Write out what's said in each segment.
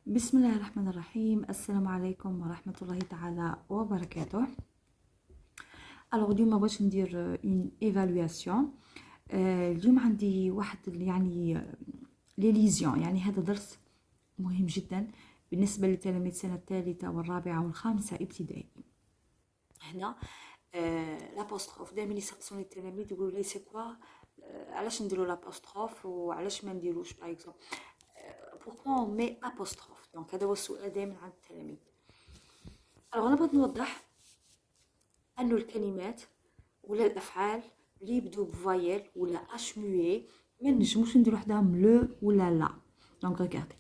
بسم الله الرحمن الرحيم. السلام عليكم ورحمة الله تعالى وبركاته. الوغ اليوم باش ندير اون ايفالواسيون. اليوم عندي واحد يعني لي ليزيون، يعني هذا درس مهم جدا بالنسبة لتلاميذ السنة الثالثة والرابعة والخامسة ابتدائي. هنا لابوستروف دائما يسقسوني التلاميذ يقولوا لي سي كوا، علاش نديرو لابوستروف وعلاش ما نديروش باغ اكزومبل pourquoi on met apostrophe. donc هذا هو السؤال دائما عند التلاميذ. alors انا بغيت نوضح انه الكلمات ولا الافعال اللي يبدو بفوايل ولا اش موي ما نجموش نديرو وحدهم لو ولا لا. donc regardez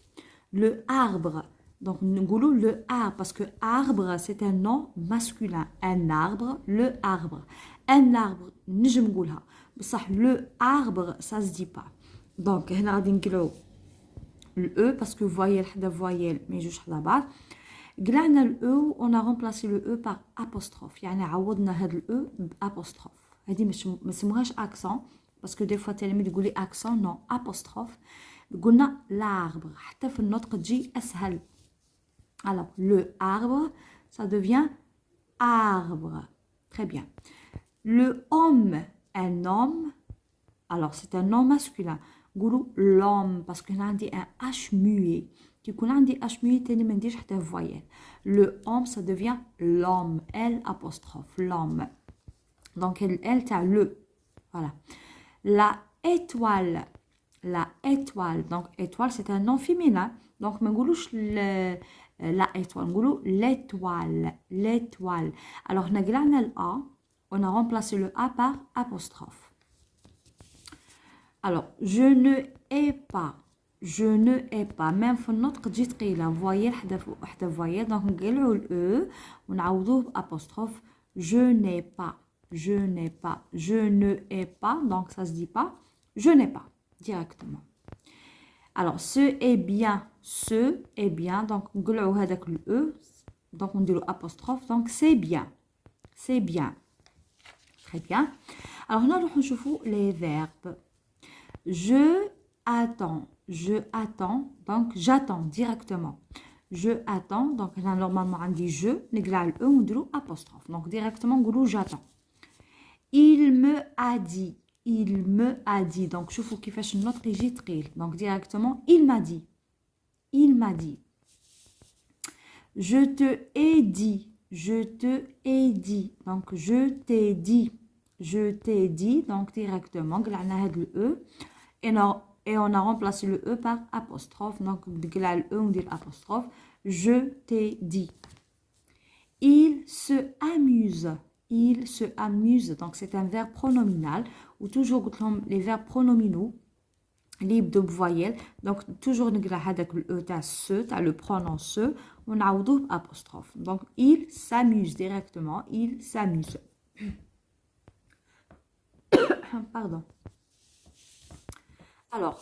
le arbre, donc نقولوا le arbre parce que arbre c'est un nom masculin. un arbre, le arbre, un arbre نجم نقولها بصح le arbre ça se dit pas. donc هنا غادي نقلعو le E parce que voyelle حدا voyelle ما يجوش حدا بعض. قلعنا ال E on a remplacé le E par apostrophe، يعني عوضنا هاد ال E بapostrophe. هادي مش ما نسموهاش accent parce que des fois التلاميذ يقول لي accent non apostrophe. قلنا l'arbre حتى في النطق تجي اسهل. alors le arbre ça devient arbre. très bien. le homme, un homme, alors c'est un nom masculin. نقولوا l'homme parce que هنا عندي un h muet. كي يكون عندي h muet تاني ما نديرش حتى voyelle. le homme ça devient l'homme, l apostrophe l'homme. donc l تاع le. voilà. la étoile, la étoile, donc étoile c'est un nom féminin donc ما نقولوش la étoile نقولوا l'étoile, l'étoile. alors هنا قلعنا ال a on a remplacé le a par apostrophe. alors je ne hais pas, je ne hais pas même في النطق تجي ثقيله فوايل حدا فوايل دونك نقلعوا ال e ونعوضوه بابوستروف. je n'ai pas, je n'ai pas, je ne hais pas, donc ça se dit pas je n'ai pas directement. alors ce est bien, ce est bien, donc نقلعوا هذاك ال e donc نديروا apostrophe donc c'est bien, c'est bien. très bien. alors هنا نروحوا نشوفوا les verbes. je attends, je attends, donc j'attends directement. je attends, donc là normalement on dit je, نقلع ال e ونديرو apostrophe donc directement نقولو j'attends. il me a dit, il me a dit, donc شوفوا كيفاش النطق يجي ثقيل donc directement il m'a dit, il m'a dit. je te ai dit, je te ai dit, donc je t'ai dit, je t'ai dit, donc directement قلعنا هاد ال e et on a remplacé le e par apostrophe donc نقلع ال e وندير apostrophe. je t'ai dit. il se amuse, il se amuse, donc c'est un verbe pronominal ou toujours قلت لهم les verbes pronominaux اللي يبدو بفوايل donc toujours نقلع هذاك ال e تاع se تاع le pronom se ونعوضوه بapostrophe. donc il s'amuse directement, il s'amuse. pardon. alors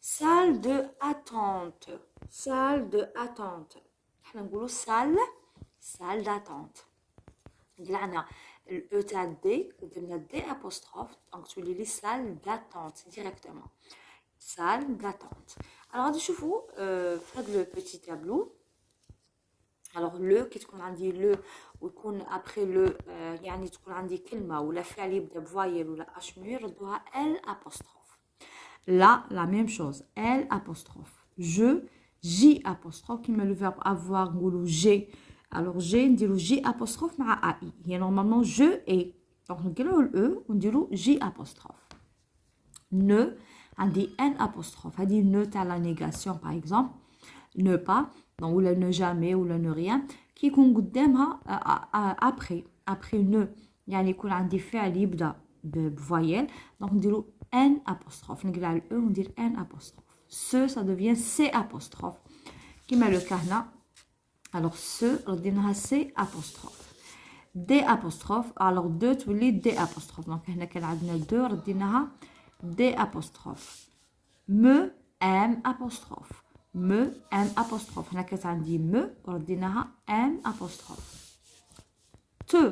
salle de attente, salle de attente احنا نقولوا salle d'attente. قلعنا ال e تاع دي درنا دي apostrophe donc تولي لي salle d'attente directement, salle d'attente. alors غادي نشوفوا في هذا لو بيتي تابلو. alors لو كي تكون عندي لو ويكون ابري لو يعني تكون عندي كلمه ولا فعل يبدا بفوايل ولا اش مي ردوها ال apostrophe. là la même chose, l apostrophe. je, j apostrophe كيما le verbe avoir نقولوا j'ai. alors j'ai نديرو j apostrophe مع ai هي normalement je ai donc نقلعوا ال e ونديرو j apostrophe. ne عندي n apostrophe هذه ne تاع la négation par exemple ne pas donc ولا ne jamais ولا ne rien كي يكون قدامها après ne يعني يكون عندي فعل يبدا بفوايل donc نديرو n apostrophe نقلع ال e وندير n apostrophe. ce ça devient c apostrophe كيما لو كا هنا. alors ce رديناها c apostrophe. d apostrophe alors de تولي d apostrophe donc هنا كان عندنا de رديناها d apostrophe. me m apostrophe, me m apostrophe هنا كانت عندي me ورديناها m apostrophe. te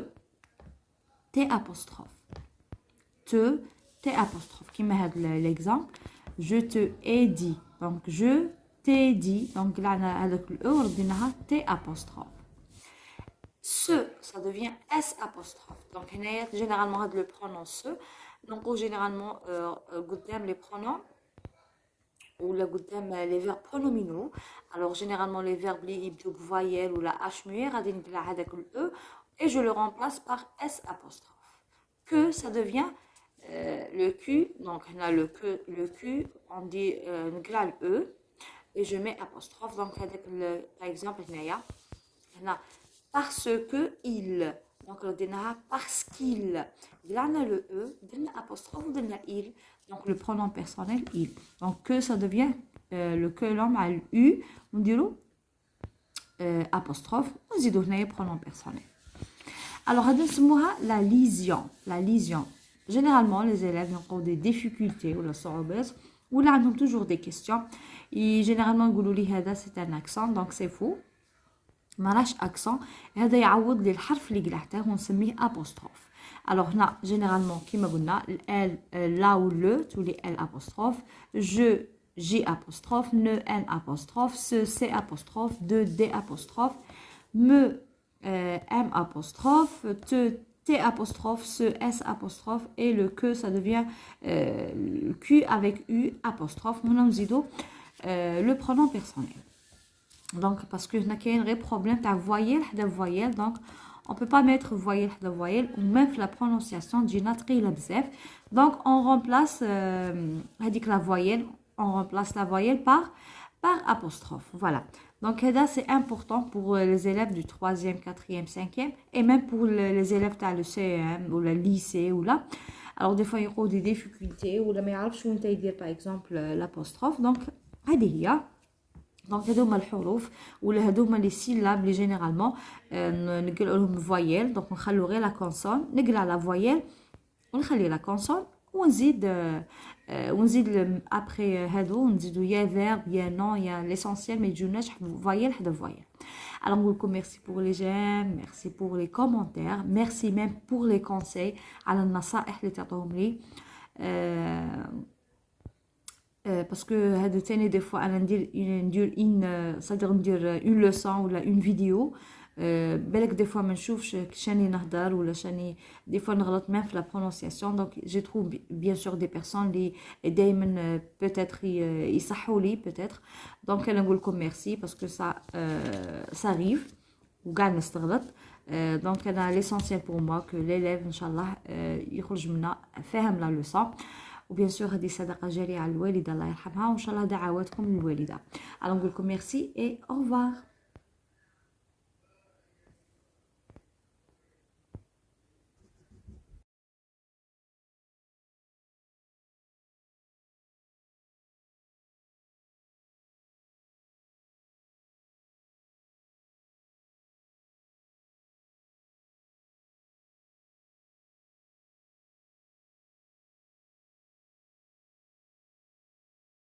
t apostrophe, te t apostrophe كيما هاد l'exemple. je te ai dit donc je T dit, donc là, avec le E, on a T apostrophe. Ce, ça devient S apostrophe. Donc, généralement, le pronom ce. Donc, généralement, les pronoms ou les verbes pronominaux. Alors, généralement, les verbes les voyelles ou la H muette, avec le E, et je le remplace par S apostrophe. Que, ça devient le Q. Donc, on a le Q, on dit le E, et je mets apostrophe. Donc, par exemple, on a parce que il. Donc, on a parce qu'il. Là, on a le E, on a apostrophe, on a il. Donc, le pronom personnel, il. Donc, que ça devient le que l'homme a le U, on dit apostrophe, on dit le pronom personnel. Alors, on a la lision. La lision. Généralement, les élèves ont des difficultés ou la sorobès, ou là, ils ont toujours des questions. Et généralement, ils disent c'est un accent, donc c'est faux. ماراش accent. هذا يعوض لي الحرف اللي قلعته ونسميه apostrophe. Alors, on a généralement, كما قلنا, L, la ou le, tous les L apostrophe, je, J apostrophe, ne, N apostrophe, ce, C apostrophe, de, D apostrophe, me, M apostrophe, te, T apostrophe, ce, S apostrophe, et le que, ça devient Q avec U apostrophe. Maintenant, nous disons le pronom personnel. Donc, parce que nous avons un problème de voyelle, donc on ne peut pas mettre voyelle de voyelle, ou même la prononciation du natri l'abzef. Donc, on remplace la voyelle par apostrophe. Voilà. Donc, c'est important pour les élèves du 3e, 4e, 5e, et même pour les élèves de le CEM ou le lycée ou là. Alors, des fois, il y a des difficultés, ou là, mais il y a par exemple l'apostrophe. Donc, donc هذوما الحروف ولا هذوما لي سيلاب لي جينيرالمون نقلوا لهم فويل. دونك نخلو غير لا كونسون نقلع لا فويل ونخلي لا كونسون ونزيد ابري هادو نزيدو يا فيرب يا نون يا ليسونسيال ما يجوناش فويل حدا فويل. Alors نقول لكم merci pour les j'aime, merci pour les commentaires, merci même pour les conseils على النصائح اللي تعطوهم لي. Parce que هادو تاني des fois انا ندير une leçon ولا une vidéo بالك des fois ما نشوفش شاني نهضر ولا شاني des fois نغلط même في la prononciation. donc je trouve bien sûr des personnes اللي دائما peut-être يصحوا لي peut-être. donc انا نقول لكم merci parce que ça arrive وقاع نستغلط. donc انا l'essentiel pour moi que l'élève ان شاء الله يخرج منا فاهم la leçon. وبيان سور هذه صدقه جاريه على الوالده الله يرحمها وان شاء الله دعواتكم للوالده. alors نقول لكم merci et au revoir.